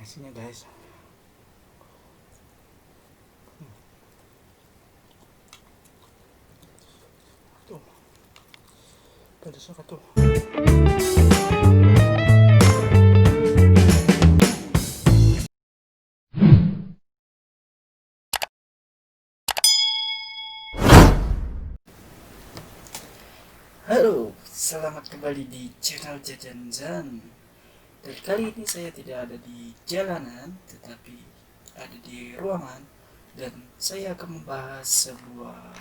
nasinya guys. Tuh, pedas apa tuh? Halo, selamat kembali di channel Jajan Zan. Dan kali ini saya tidak ada di jalanan, tetapi ada di ruangan. Dan saya akan membahas sebuah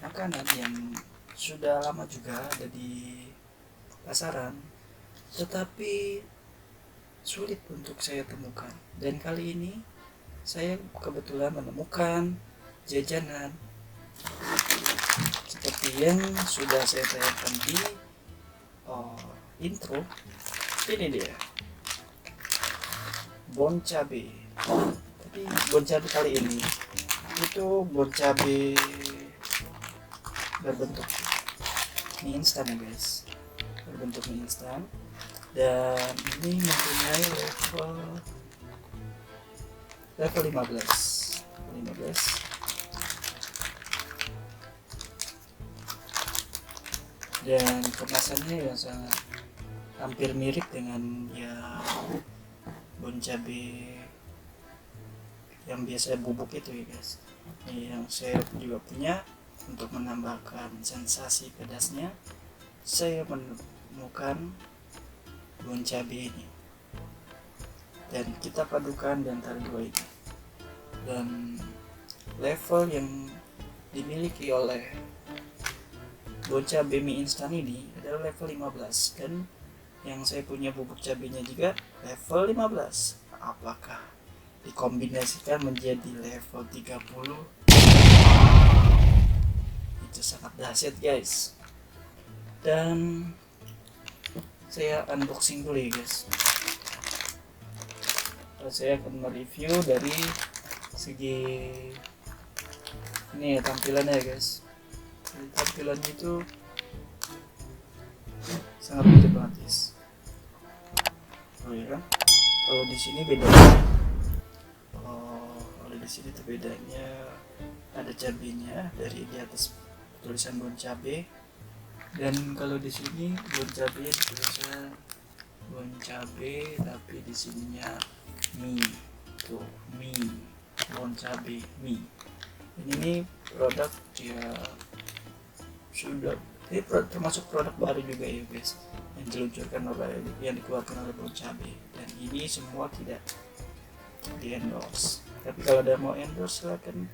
makanan yang sudah lama juga ada di pasaran, tetapi sulit untuk saya temukan. Dan kali ini saya kebetulan menemukan jajanan seperti yang sudah saya tayangkan di intro. Ini dia, bon cabe. Tapi bon cabe kali ini itu bon cabe berbentuk mie instan ya guys, berbentuk mie instan, dan ini mempunyai level 15. Dan kemasannya yang sangat hampir mirip dengan ya bon cabe yang biasa bubuk itu ya guys. Ini yang saya juga punya untuk menambahkan sensasi pedasnya. Saya menemukan bon cabe ini dan kita padukan di antara dua ini, dan level yang dimiliki oleh bon cabe mie instan ini adalah level 15, dan yang saya punya bubuk cabenya juga level 15. Apakah dikombinasikan menjadi level 30? Itu sangat dahsyat guys. Dan saya unboxing dulu ya guys. Saya akan mereview dari segi ini ya, tampilannya ya guys. Tampilannya itu sangat mirip banget guys. Oh ya kan? Kalau di sini bedanya, kalau di sini tuh bedanya ada cabenya dari di atas tulisan bon cabe, dan kalau di sini bon cabe tulisan bon cabe tapi di sininya mie. Tuh, mie, bon cabe mie. Ini produk ya sudah, ini termasuk produk baru juga ya guys, yang diluncurkan oleh, yang dikeluarkan oleh bon cabe, dan ini semua tidak di endorse. Tapi kalau ada mau endorse silakan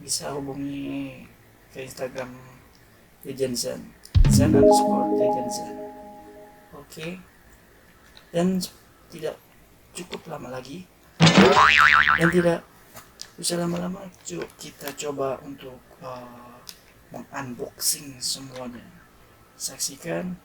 bisa hubungi ke Instagram Jajan Zan, _Jajan. Oke. Dan tidak cukup lama lagi dan tidak usah lama-lama, kita coba untuk mengunboxing semuanya. Saksikan.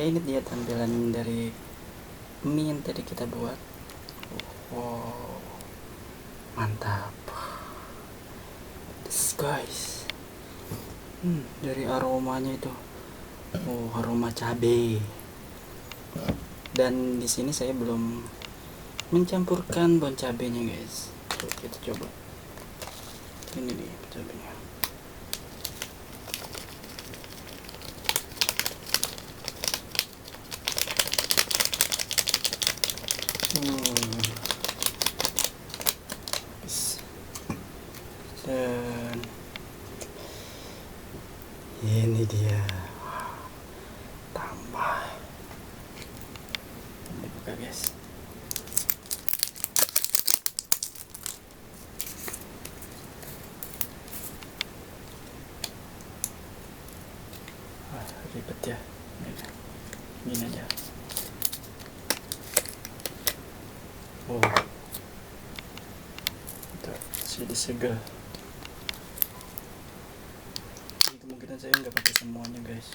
Ya ini dia tampilan dari mie yang tadi kita buat. Wow, mantap. This guys, dari aromanya itu, aroma cabai. Dan di sini saya belum mencampurkan bon cabenya guys. Kita coba. Ini nih cabenya. Dan ini dia, tambah. Ini buka guys. Ribet ya. Gini aja. Jadi segar. Ini kemungkinan saya nggak pakai semuanya guys.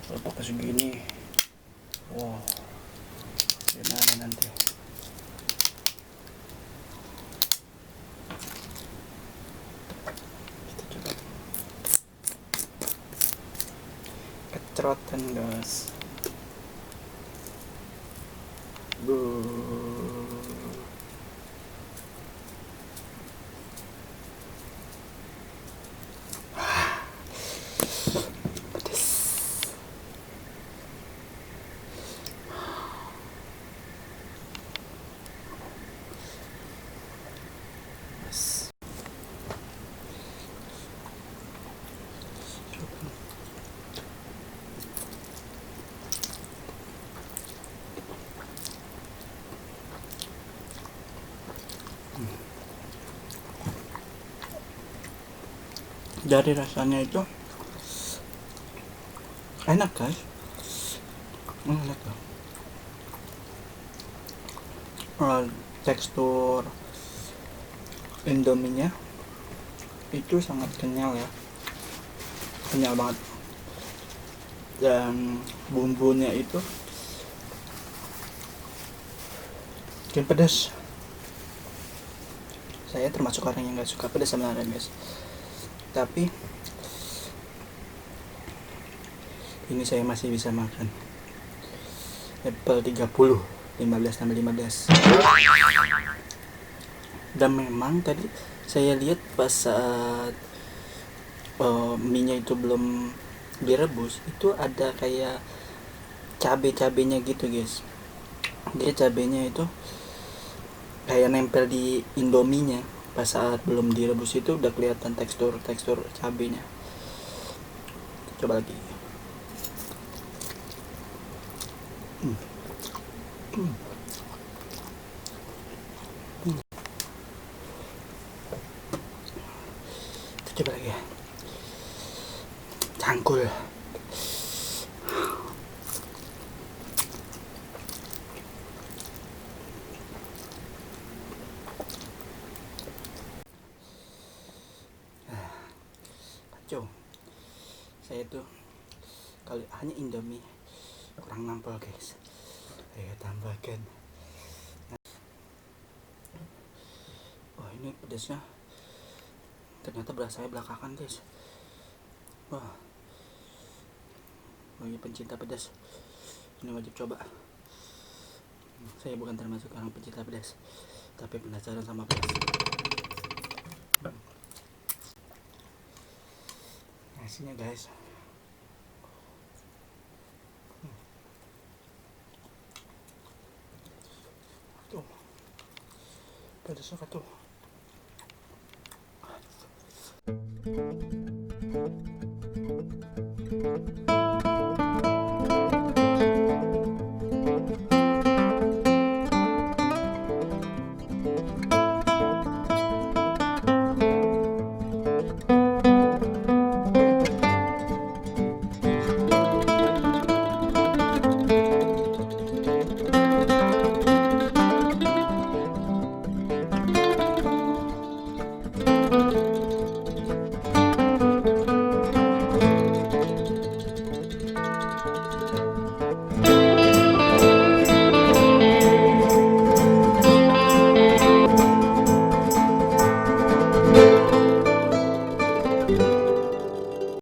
Kalau pakai segini, gimana nanti? Kita coba. Kecerotan guys. Dari rasanya itu enak guys, enak loh. Tekstur Indominya itu sangat kenyal ya, kenyal banget. Dan bumbunya itu bikin pedas. Saya termasuk orang yang gak suka pedas sebenarnya guys, tapi ini saya masih bisa makan. Apple 30 15 tambah 15. Dan memang tadi saya lihat pas saat mie-nya itu belum direbus, itu ada kayak cabai-cabainya gitu guys. Dia cabainya itu kayak nempel di Indominya. Pas saat belum direbus itu udah kelihatan tekstur cabainya. Coba lagi. Coba lagi ya. Cangkul. Kacau. Saya tuh kalau hanya Indomie kurang nampol guys. Saya tambahkan. Ini pedasnya ternyata berasa belakangan guys. Bagi pencinta pedas ini wajib coba. Saya bukan termasuk orang pencinta pedas, tapi penasaran sama pedas. Nasinya guys, tuh pedasnya tuh.